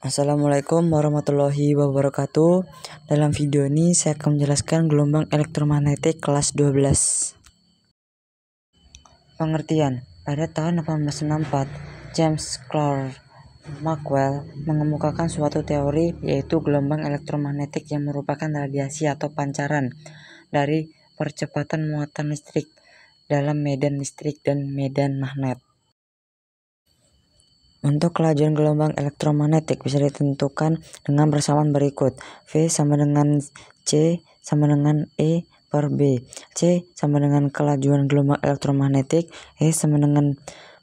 Assalamualaikum warahmatullahi wabarakatuh. Dalam video ini saya akan menjelaskan gelombang elektromagnetik kelas 12. Pengertian. Pada tahun 1864, James Clerk Maxwell mengemukakan suatu teori, yaitu gelombang elektromagnetik yang merupakan radiasi atau pancaran dari percepatan muatan listrik dalam medan listrik dan medan magnet. Untuk kelajuan gelombang elektromagnetik bisa ditentukan dengan persamaan berikut. V sama dengan C sama dengan E per B. C sama dengan kelajuan gelombang elektromagnetik, E sama dengan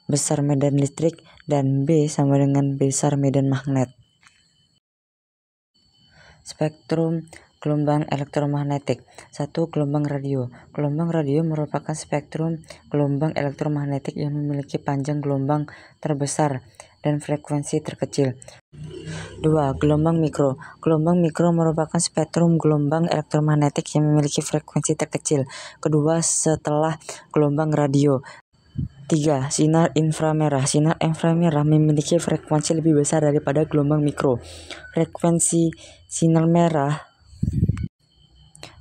besar medan listrik, dan B sama dengan besar medan magnet. Spektrum gelombang elektromagnetik. 1. Gelombang radio. Gelombang radio merupakan spektrum gelombang elektromagnetik yang memiliki panjang gelombang terbesar dan frekuensi terkecil. 2. Gelombang mikro. Gelombang mikro merupakan spektrum gelombang elektromagnetik yang memiliki frekuensi terkecil, kedua setelah gelombang radio. 3. Sinar inframerah. Sinar inframerah memiliki frekuensi lebih besar daripada gelombang mikro. Frekuensi sinar merah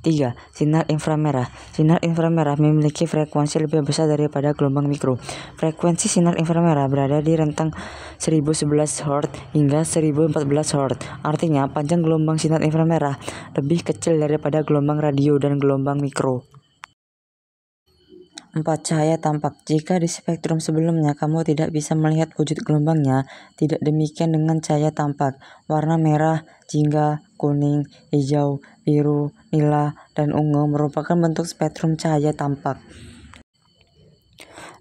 3. Sinar inframerah. Sinar inframerah memiliki frekuensi lebih besar daripada gelombang mikro. Frekuensi sinar inframerah berada di rentang 1011 Hz hingga 1014 Hz. Artinya, panjang gelombang sinar inframerah lebih kecil daripada gelombang radio dan gelombang mikro. 4. Cahaya tampak. Jika di spektrum sebelumnya kamu tidak bisa melihat wujud gelombangnya, tidak demikian dengan cahaya tampak. Warna merah, jingga, kuning, hijau, biru, nila, dan ungu merupakan bentuk spektrum cahaya tampak.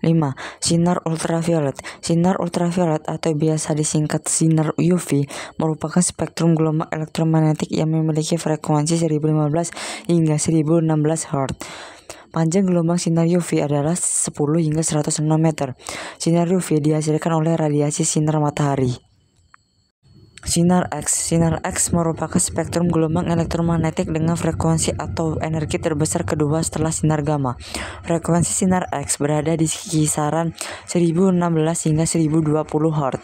5. Sinar ultraviolet. Sinar ultraviolet atau biasa disingkat sinar UV merupakan spektrum gelombang elektromagnetik yang memiliki frekuensi 1015 hingga 1016 Hz. Panjang gelombang sinar UV adalah 10 hingga 100 nanometer. Sinar UV dihasilkan oleh radiasi sinar matahari. Sinar X. Sinar X merupakan spektrum gelombang elektromagnetik dengan frekuensi atau energi terbesar kedua setelah sinar gamma. Frekuensi sinar X berada di kisaran 1016 hingga 1020 Hz.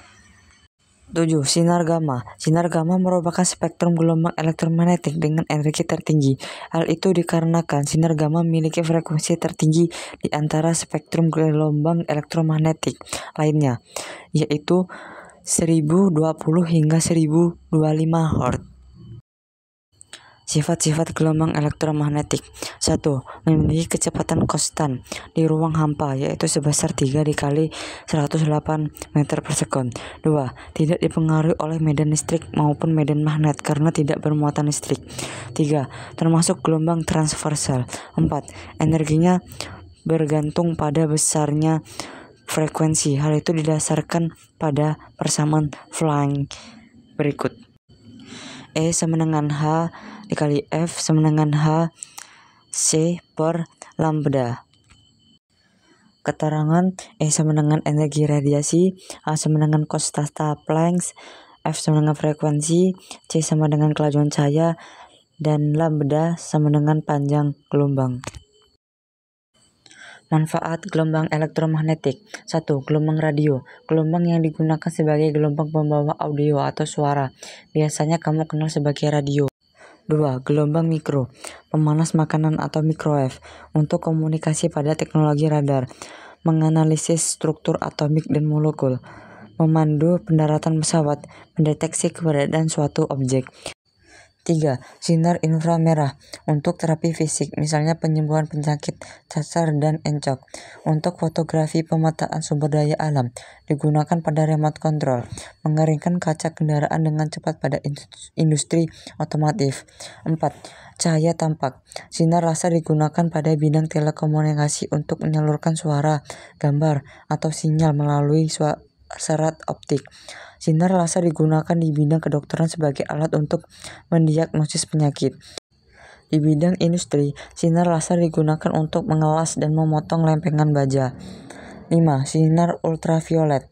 7. Sinar gamma. Sinar gamma merupakan spektrum gelombang elektromagnetik dengan energi tertinggi. Hal itu dikarenakan sinar gamma memiliki frekuensi tertinggi di antara spektrum gelombang elektromagnetik lainnya, yaitu 1020 hingga 1025 Hz. Sifat-sifat gelombang elektromagnetik. 1. Memiliki kecepatan konstan di ruang hampa, yaitu sebesar 3 dikali 108 meter per sekund. 2. Tidak dipengaruhi oleh medan listrik maupun medan magnet karena tidak bermuatan listrik. 3. Termasuk gelombang transversal. 4. Energinya bergantung pada besarnya frekuensi. Hal itu didasarkan pada persamaan Planck berikut. E sama dengan H dikali F sama dengan H C per lambda. Keterangan: E sama dengan energi radiasi, H sama dengan konstanta Planck, F sama dengan frekuensi, C sama dengan kelajuan cahaya, dan lambda sama dengan panjang gelombang. Manfaat gelombang elektromagnetik. 1. Gelombang radio. Gelombang yang digunakan sebagai gelombang pembawa audio atau suara. Biasanya kamu kenal sebagai radio. 2. Gelombang mikro. Pemanas makanan atau microwave. Untuk komunikasi pada teknologi radar. Menganalisis struktur atomik dan molekul. Memandu pendaratan pesawat. Mendeteksi keberadaan suatu objek. 3. Sinar inframerah. Untuk terapi fisik, misalnya penyembuhan penyakit cacar dan encok. Untuk fotografi pemetaan sumber daya alam, digunakan pada remote control. Mengeringkan kaca kendaraan dengan cepat pada industri otomotif. 4. Cahaya tampak. Sinar laser digunakan pada bidang telekomunikasi untuk menyalurkan suara, gambar, atau sinyal melalui serat optik. Sinar laser digunakan di bidang kedokteran sebagai alat untuk mendiagnosis penyakit. Di bidang industri, sinar laser digunakan untuk mengelas dan memotong lempengan baja. 5. Sinar ultraviolet.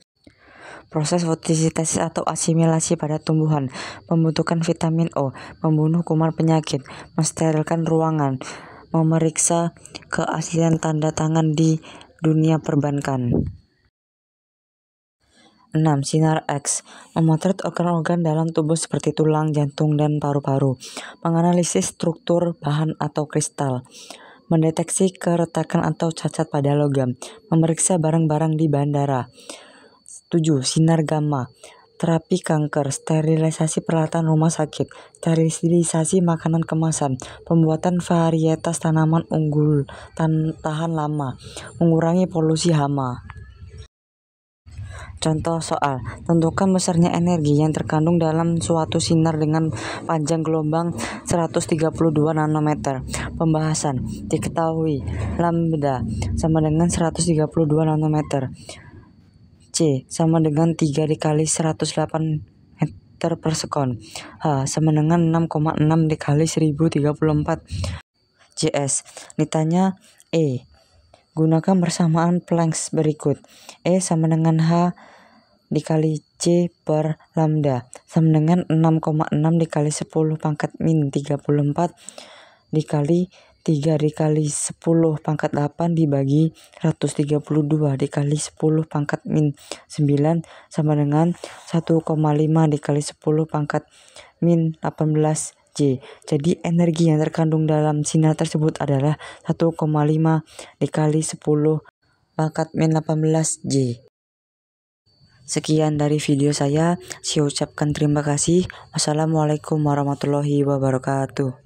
Proses fotosintesis atau asimilasi pada tumbuhan, pembentukan vitamin O, membunuh kuman penyakit, mensterilkan ruangan, memeriksa keaslian tanda tangan di dunia perbankan. 6. Sinar X memotret organ-organ dalam tubuh seperti tulang, jantung, dan paru-paru. Menganalisis struktur bahan atau kristal. Mendeteksi keretakan atau cacat pada logam. Memeriksa barang-barang di bandara. 7. Sinar gamma terapi kanker, sterilisasi peralatan rumah sakit, sterilisasi makanan kemasan, pembuatan varietas tanaman unggul tahan lama, mengurangi polusi hama. Contoh soal, tentukan besarnya energi yang terkandung dalam suatu sinar dengan panjang gelombang 132 nanometer. Pembahasan, diketahui lambda sama dengan 132 nanometer. C sama dengan 3 dikali 108 meter per sekon. H sama dengan 6,6 dikali 1034. JS. Ditanya E. Gunakan persamaan Planck berikut. E sama dengan H dikali C per lambda sama dengan 6,6 dikali 10 pangkat min 34 dikali 3 dikali 10 pangkat 8 dibagi 132 dikali 10 pangkat min 9 sama dengan 1,5 dikali 10 pangkat min 18 J. Jadi energi yang terkandung dalam sinar tersebut adalah 1,5 dikali 10 pangkat min 18 J. Sekian dari video saya ucapkan terima kasih. Wassalamualaikum warahmatullahi wabarakatuh.